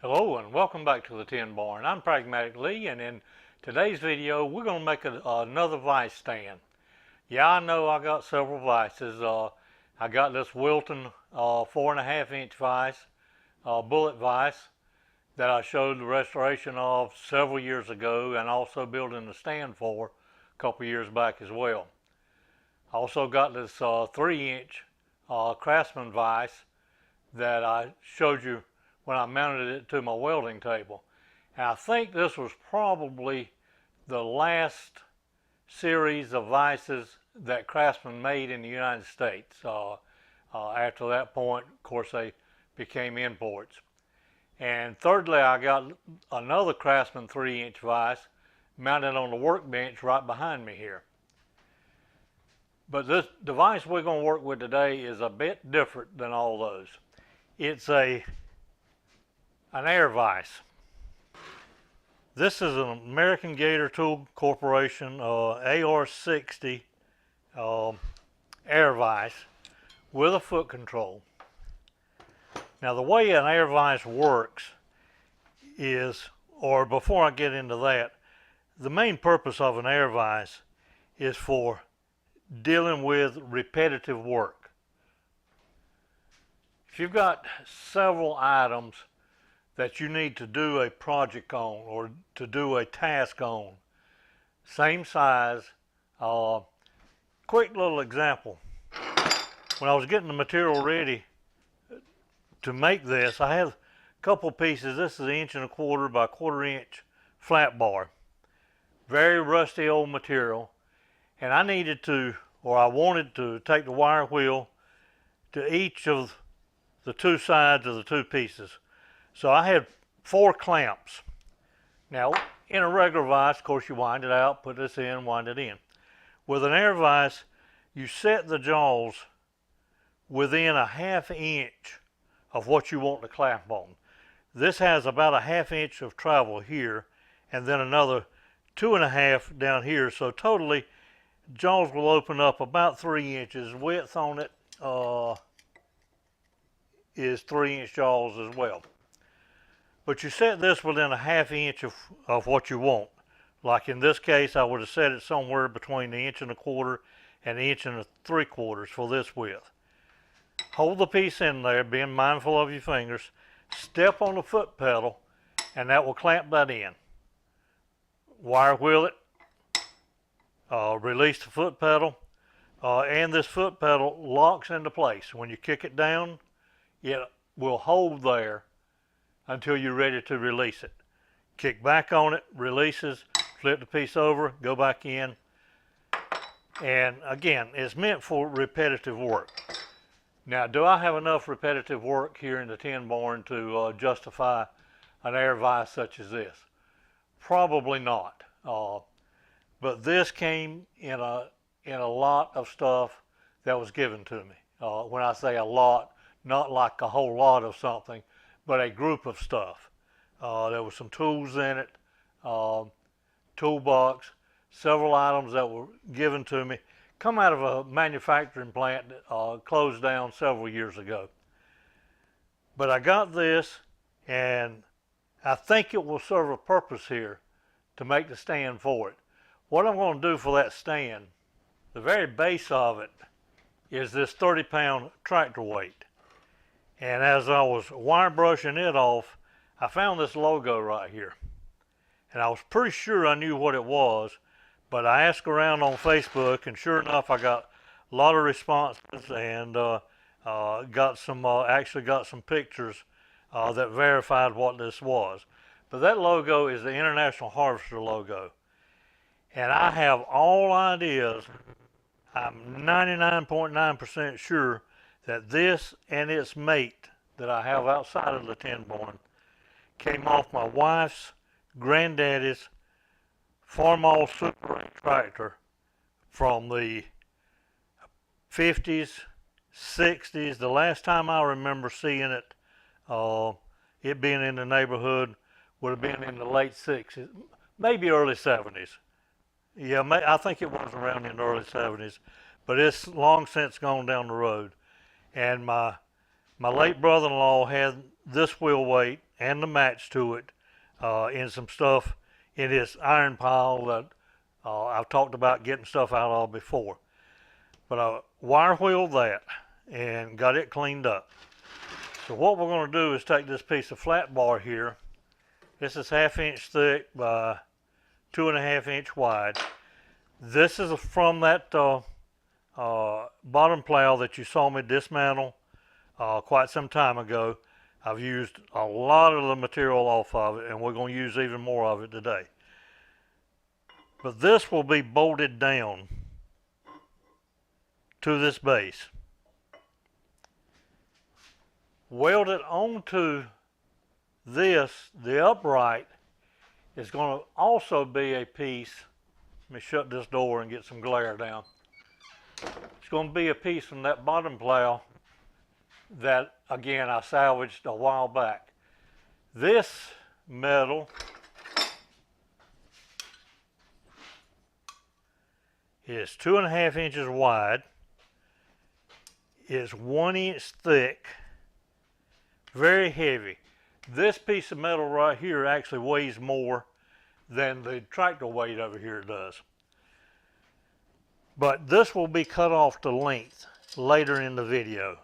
Hello and welcome back to the Tin Barn. I'm Pragmatic Lee, and in today's video we're going to make another vise stand. Yeah, I know I got several vices. I got this Wilton 4.5 inch vise, bullet vise that I showed the restoration of several years ago and also building the stand for a couple years back as well. I also got this 3 inch Craftsman vise that I showed you when I mounted it to my welding table. And I think this was probably the last series of vices that Craftsman made in the United States. After that point, of course, they became imports. And thirdly, I got another Craftsman 3 inch vise mounted on the workbench right behind me here. But this device we're going to work with today is a bit different than all those. It's an air vise. This is an American Gator Tool Corporation AR60 air vise with a foot control. Now the way an air vise works is, or before I get into that, the main purpose of an air vise is for dealing with repetitive work. If you've got several items that you need to do a project on or to do a task on, same size, quick little example. When I was getting the material ready to make this, I had a couple pieces. This is 1.25 inch by 1/4 inch flat bar. Very rusty old material. And I needed to, or I wanted to, take the wire wheel to each of the two sides of the two pieces. So I had 4 clamps. Now, in a regular vise, of course, you wind it out, put this in, wind it in. With an air vise, you set the jaws within 1/2 inch of what you want to clamp on. This has about 1/2 inch of travel here, and then another 2.5 down here. So totally, jaws will open up about 3 inches. Width on it is 3-inch jaws as well. But you set this within 1/2 inch of what you want. Like in this case, I would have set it somewhere between 1.25 inches and 1.75 inches for this width. Hold the piece in there, being mindful of your fingers. Step on the foot pedal, and that will clamp that in. Wire wheel it, release the foot pedal, and this foot pedal locks into place. When you kick it down, it will hold there until you're ready to release it. Kick back on it, releases, flip the piece over, go back in. And again, it's meant for repetitive work. Now, do I have enough repetitive work here in the Tin Barn to justify an air vise such as this? Probably not. But this came in a lot of stuff that was given to me. When I say a lot, not like a whole lot of something, but a group of stuff. There were some tools in it, toolbox, several items that were given to me, come out of a manufacturing plant that closed down several years ago. But I got this, and I think it will serve a purpose here to make the stand for it. What I'm going to do for that stand, the very base of it is this 30-pound tractor weight. And as I was wire brushing it off, I found this logo right here. And I was pretty sure I knew what it was, but I asked around on Facebook, and sure enough, I got a lot of responses and actually got some pictures that verified what this was. But that logo is the International Harvester logo. And I have all ideas, I'm 99.9% sure that this and its mate that I have outside of the Tin Barn came off my wife's granddaddy's Farmall Super 8 tractor from the 50s, 60s. The last time I remember seeing it, it being in the neighborhood, would have been in the late 60s, maybe early 70s. Yeah, I think it was around in the early 70s, but it's long since gone down the road. And my late brother-in-law had this wheel weight and the match to it in some stuff in this iron pile that I've talked about getting stuff out of before. But I wire wheeled that and got it cleaned up. So what we're going to do is take this piece of flat bar here. This is 1/2 inch thick by 2.5 inch wide. This is from that bottom plow that you saw me dismantle quite some time ago. I've used a lot of the material off of it, and we're going to use even more of it today. But this will be bolted down to this base. Welded onto this, the upright, is going to also be a piece. Let me shut this door and get some glare down. It's going to be a piece from that bottom plow that, again, I salvaged a while back. This metal is 2.5 inches wide, is 1 inch thick, very heavy. This piece of metal right here actually weighs more than the tractor weight over here does. But this will be cut off to length later in the video.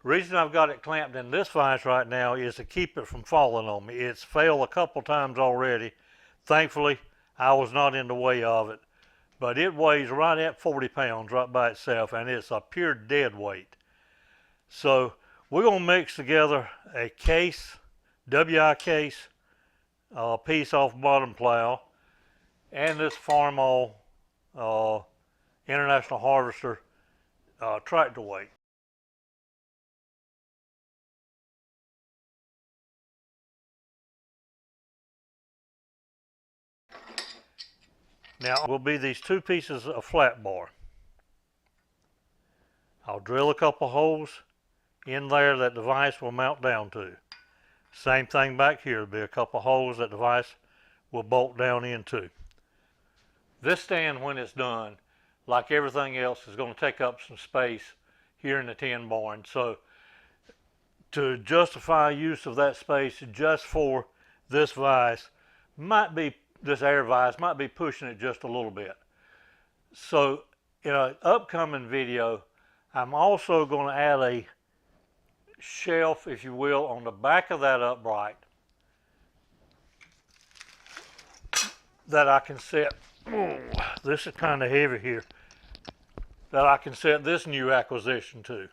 Reason I've got it clamped in this vise right now is to keep it from falling on me. It's failed a couple times already. Thankfully, I was not in the way of it. But it weighs right at 40 pounds right by itself, and it's a pure dead weight. So we're going to mix together a case, WI case, piece off bottom plow, and this Farmall International Harvester tractor weight. Now will be these two pieces of flat bar. I'll drill a couple holes in there that the vise will mount down to. Same thing back here. There'll be a couple holes that the vise will bolt down into. This stand, when it's done, like everything else, is going to take up some space here in the tin barn. So to justify use of that space just for this vise might be, this air vise might be pushing it just a little bit. So in an upcoming video, I'm also going to add a shelf, if you will, on the back of that upright that I can set. This is kind of heavy here. That I can set this new acquisition to.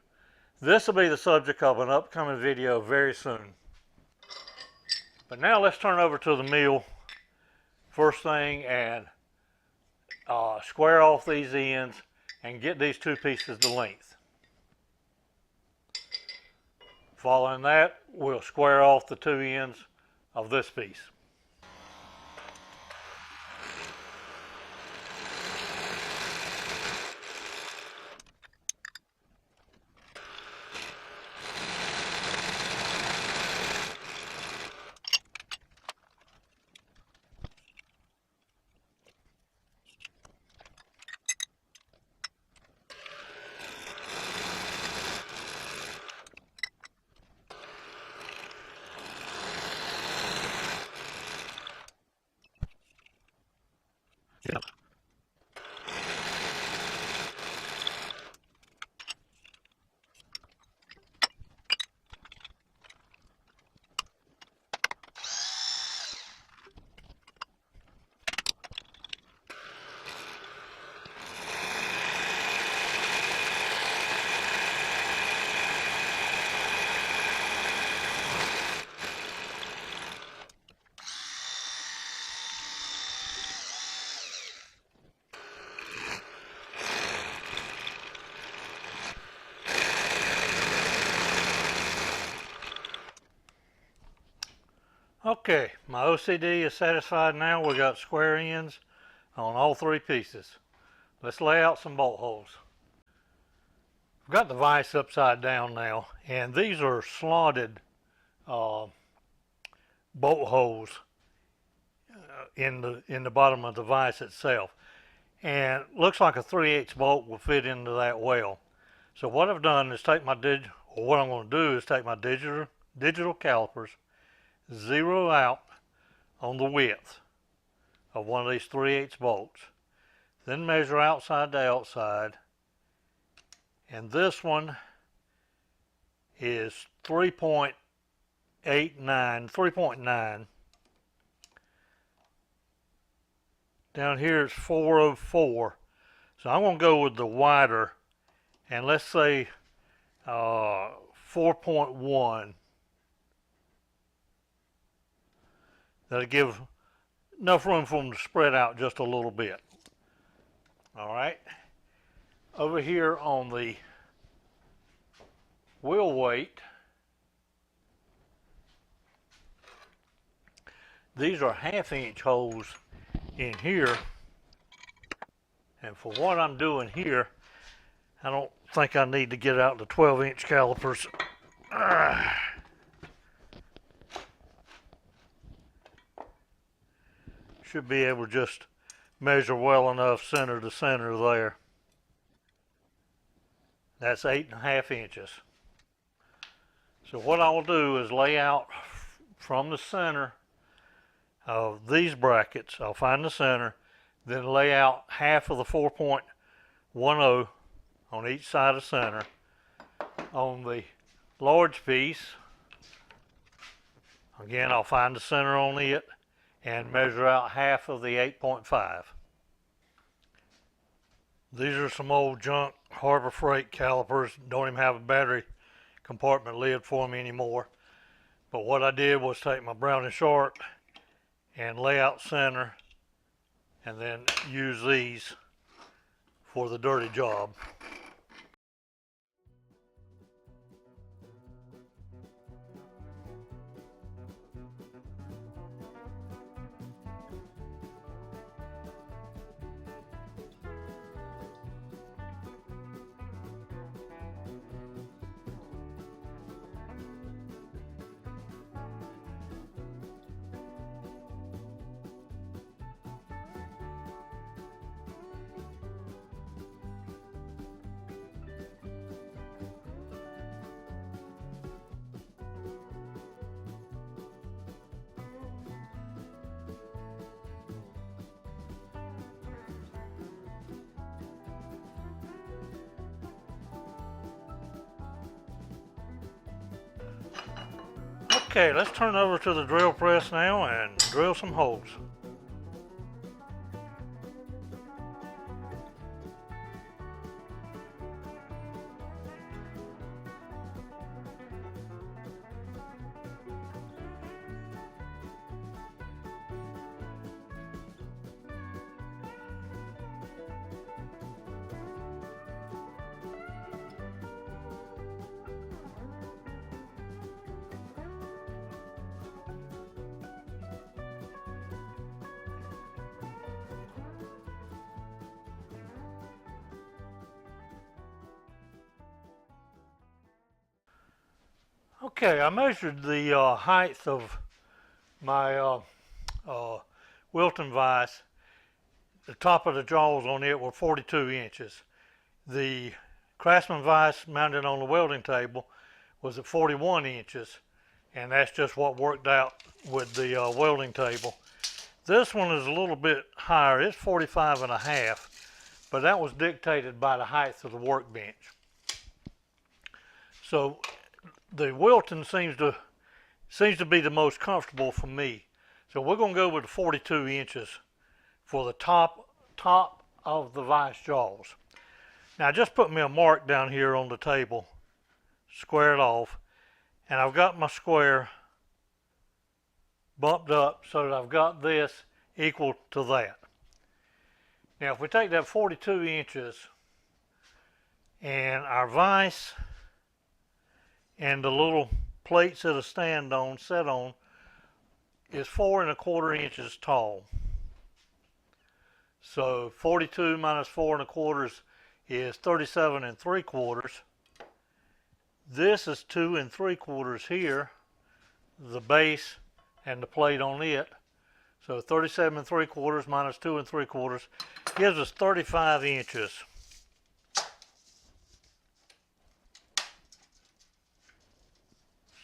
This will be the subject of an upcoming video very soon. But now let's turn over to the mill first thing and square off these ends and get these two pieces to length. Following that, we'll square off the two ends of this piece. Yeah. Okay, my OCD is satisfied now. We got square ends on all three pieces. Let's lay out some bolt holes. I've got the vise upside down now, and these are slotted bolt holes in the bottom of the vise itself. And it looks like a 3/8 bolt will fit into that well. So what I've done is what I'm going to do is take my digital digital calipers, zero out on the width of one of these 3/8 bolts. Then measure outside to outside. And this one is 3.9. Down here it's 404. So I'm going to go with the wider, and let's say 4.1. That'll give enough room for them to spread out just a little bit. All right. Over here on the wheel weight, these are 1/2 inch holes in here. And for what I'm doing here, I don't think I need to get out the 12-inch calipers. Should be able to just measure well enough center to center there. That's 8.5 inches. So what I will do is lay out from the center of these brackets. I'll find the center, then lay out half of the 4.10 on each side of center. On the large piece, again, I'll find the center on it and measure out half of the 8.5. These are some old junk Harbor Freight calipers. Don't even have a battery compartment lid for them anymore. But what I did was take my Brown and Sharp and lay out center, and then use these for the dirty job. Okay, let's turn over to the drill press now and drill some holes. Okay, I measured the height of my Wilton vise. The top of the jaws on it were 42 inches. The Craftsman vise mounted on the welding table was at 41 inches, and that's just what worked out with the welding table. This one is a little bit higher. It's 45.5, but that was dictated by the height of the workbench. So the Wilton seems to be the most comfortable for me. So we're going to go with 42 inches for the top of the vise jaws. Now I just put me a mark down here on the table, square it off, and I've got my square bumped up so that I've got this equal to that. Now if we take that 42 inches and our vise and the little plates it'll stand on, set on, is 4¼ inches tall. So 42 minus 4¼ is 37¾ This is 2¾ here, the base and the plate on it. So 37¾ minus 2¾ gives us 35 inches.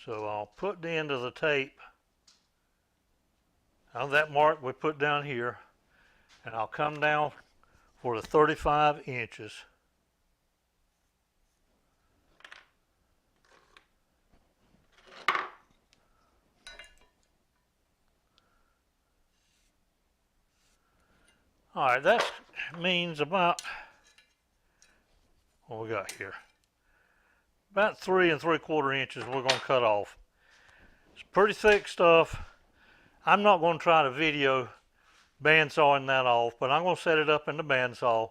So I'll put the end of the tape on that mark we put down here, and I'll come down for the 35 inches. All right, that means about, what we got here? About 3 3/4 inches we're going to cut off. It's pretty thick stuff. I'm not going to try to video bandsawing that off, but I'm going to set it up in the bandsaw,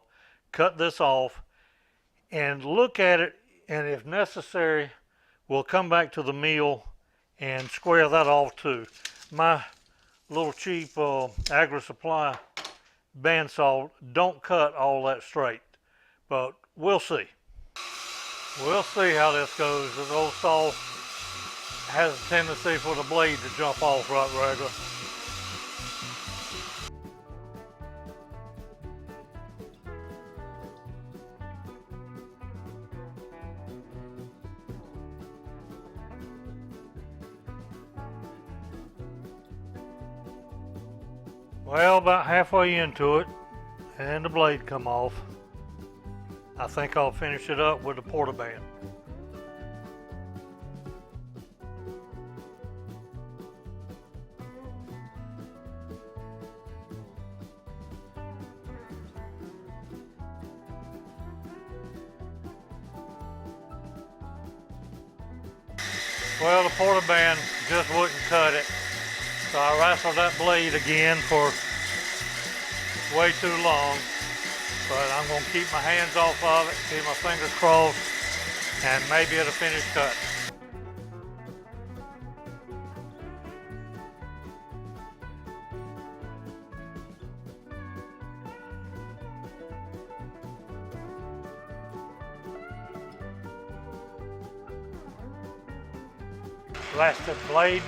cut this off, and look at it, and if necessary, we'll come back to the mill and square that off too. My little cheap Agri Supply bandsaw don't cut all that straight, but we'll see. We'll see how this goes. This old saw has a tendency for the blade to jump off right regular. Well, about halfway into it, and the blade come off. I think I'll finish it up with the portaband. Well, the portaband just wouldn't cut it. So I wrestled that blade again for way too long, but I'm going to keep my hands off of it, keep my fingers crossed, and maybe it'll finish cut. Blast that blade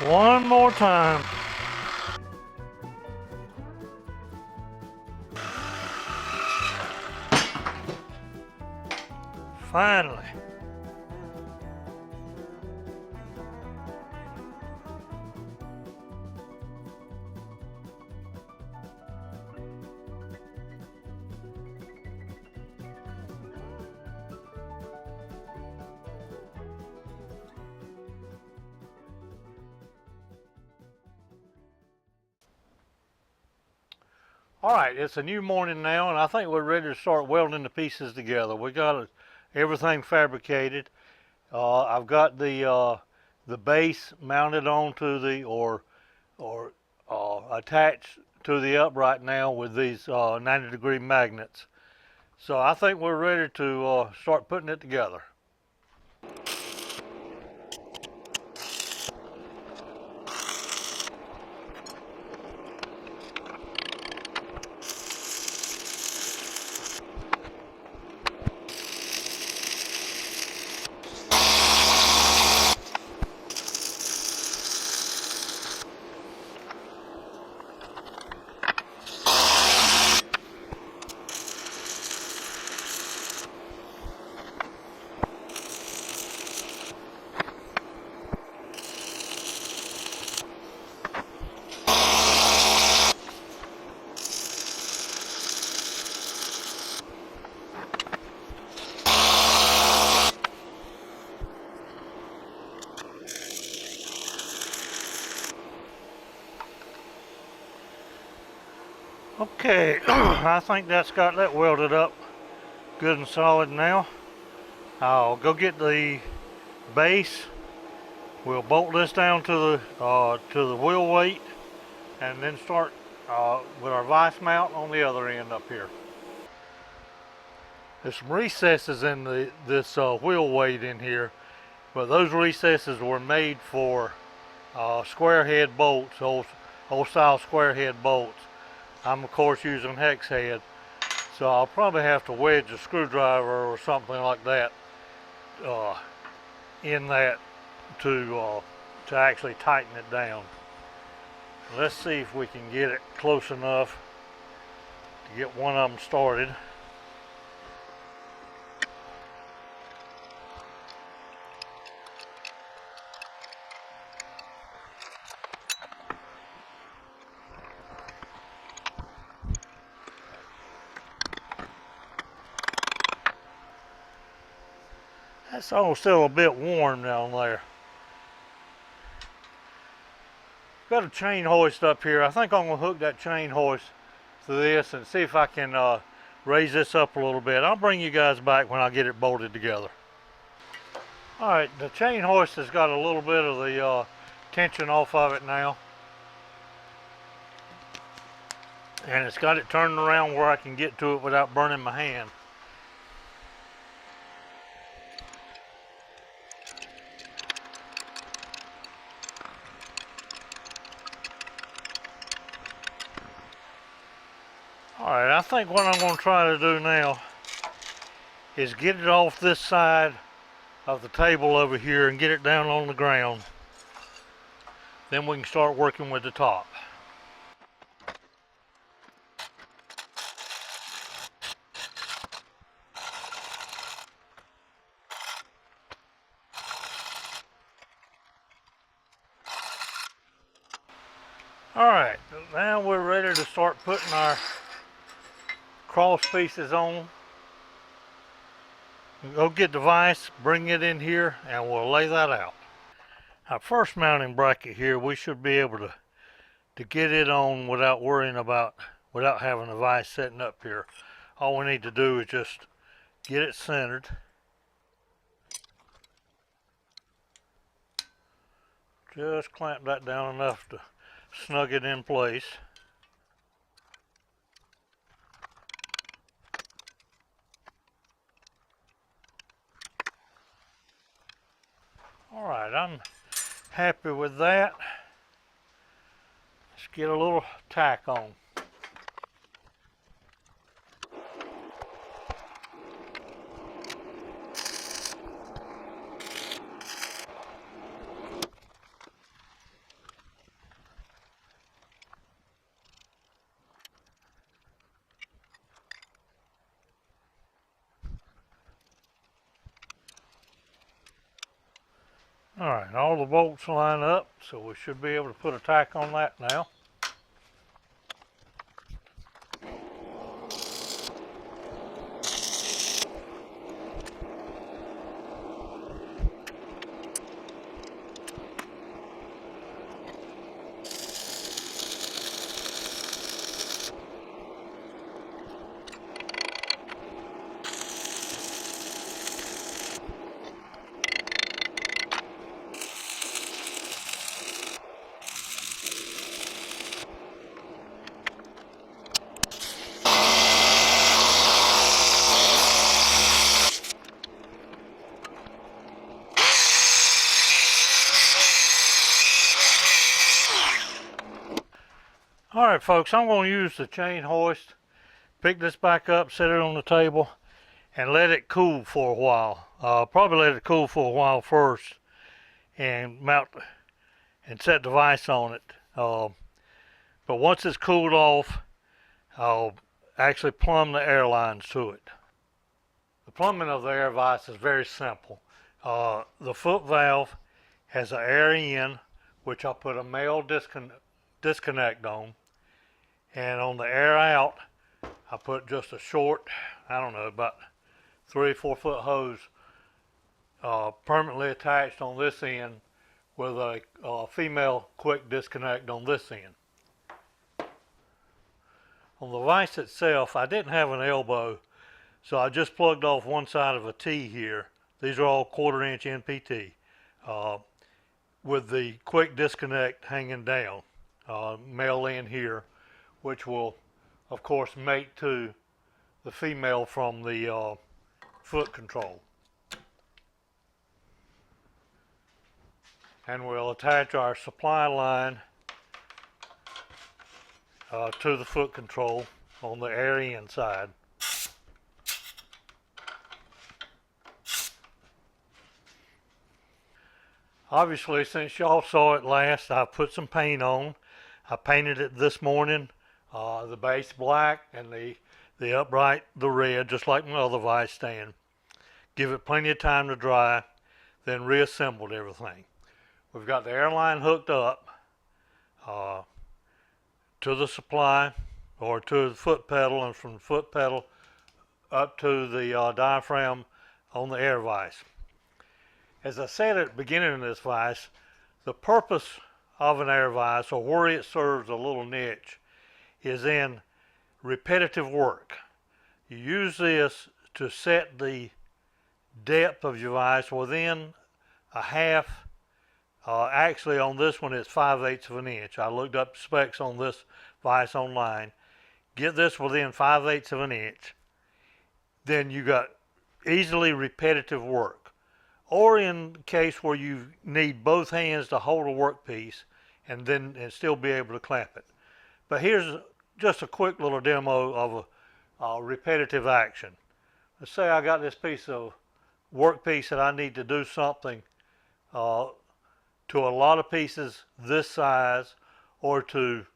one more time. Finally. All right, it's a new morning now, and I think we're ready to start welding the pieces together. We got everything fabricated. I've got the base mounted onto the or attached to the upright now with these 90-degree magnets. So I think we're ready to start putting it together. Okay, I think that's got that welded up good and solid now. I'll go get the base. We'll bolt this down to the wheel weight, and then start with our vise mount on the other end up here. There's some recesses in this wheel weight in here, but those recesses were made for square head bolts, old style square head bolts. I'm of course using hex head, so I'll probably have to wedge a screwdriver or something like that in that to actually tighten it down. Let's see if we can get it close enough to get one of them started. That's all still a bit warm down there. Got a chain hoist up here. I think I'm gonna hook that chain hoist to this and see if I can raise this up a little bit. I'll bring you guys back when I get it bolted together. All right, the chain hoist has got a little bit of the tension off of it now. And it's got it turned around where I can get to it without burning my hand. All right, I think what I'm going to try to do now is get it off this side of the table over here and get it down on the ground. Then we can start working with the top. All right, now we're ready to start putting our cross pieces on. Go get the vise, bring it in here, and we'll lay that out. Our first mounting bracket here, we should be able to get it on without worrying about, without having a vise setting up here. All we need to do is just get it centered. Just clamp that down enough to snug it in place. All right, I'm happy with that. Let's get a little tack on. All right, all the bolts line up, so we should be able to put a tack on that now. All right, folks, I'm going to use the chain hoist, pick this back up, set it on the table, and let it cool for a while. Probably let it cool for a while first and mount and set the vise on it. But once it's cooled off, I'll actually plumb the air lines to it. The plumbing of the air vise is very simple. The foot valve has an air in, which I'll put a male disconnect on. And on the air out, I put just a short, I don't know, about 3 or 4 foot hose permanently attached on this end with a female quick disconnect on this end. On the vise itself, I didn't have an elbow, so I just plugged off one side of a T here. These are all 1/4 inch NPT with the quick disconnect hanging down, male end here, which will of course mate to the female from the foot control. And we'll attach our supply line to the foot control on the air in side. Obviously, since y'all saw it last, I put some paint on. I painted it this morning, the base black and the upright the red, just like my other vise stand. Give it plenty of time to dry, then reassembled everything. We've got the air line hooked up to the supply or to the foot pedal, and from the foot pedal up to the diaphragm on the air vise. As I said at the beginning of this vise, the purpose of an air vise, or where it serves a little niche, is in repetitive work. You use this to set the depth of your vise within a half. Actually, on this one, it's 5/8 of an inch. I looked up specs on this vise online. Get this within 5/8 of an inch. Then you got easily repetitive work. Or in case where you need both hands to hold a workpiece and still be able to clamp it. But here's just a quick little demo of a repetitive action. Let's say I got this piece of workpiece that I need to do something to a lot of pieces this size, or to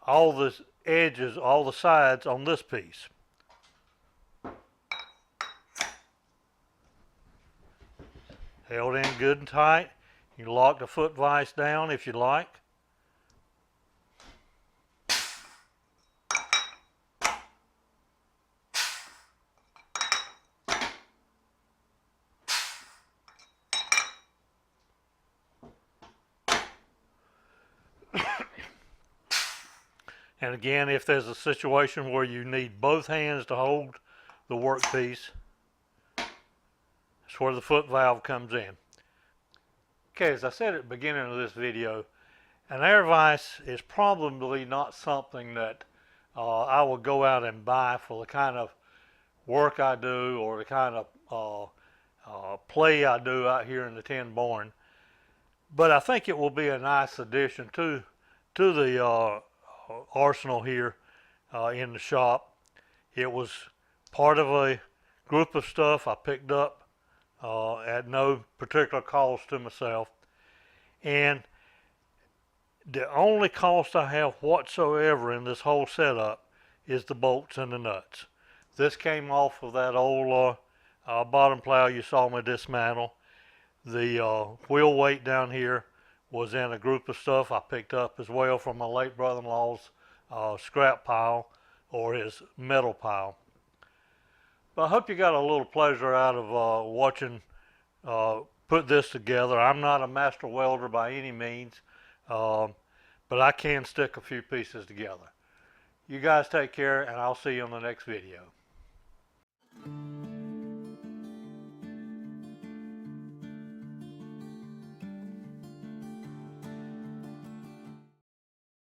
all the edges, all the sides on this piece. Held in good and tight. You can lock the foot vise down if you like. And again, if there's a situation where you need both hands to hold the workpiece, that's where the foot valve comes in. Okay, as I said at the beginning of this video, an air vise is probably not something that I would go out and buy for the kind of work I do, or the kind of play I do out here in the tin barn. But I think it will be a nice addition to the arsenal here in the shop. It was part of a group of stuff I picked up at no particular cost to myself, and the only cost I have whatsoever in this whole setup is the bolts and the nuts. This came off of that old bottom plow you saw me dismantle. The wheel weight down here was in a group of stuff I picked up as well from my late brother-in-law's scrap pile, or his metal pile. But I hope you got a little pleasure out of watching put this together. I'm not a master welder by any means, but I can stick a few pieces together. You guys take care, and I'll see you on the next video.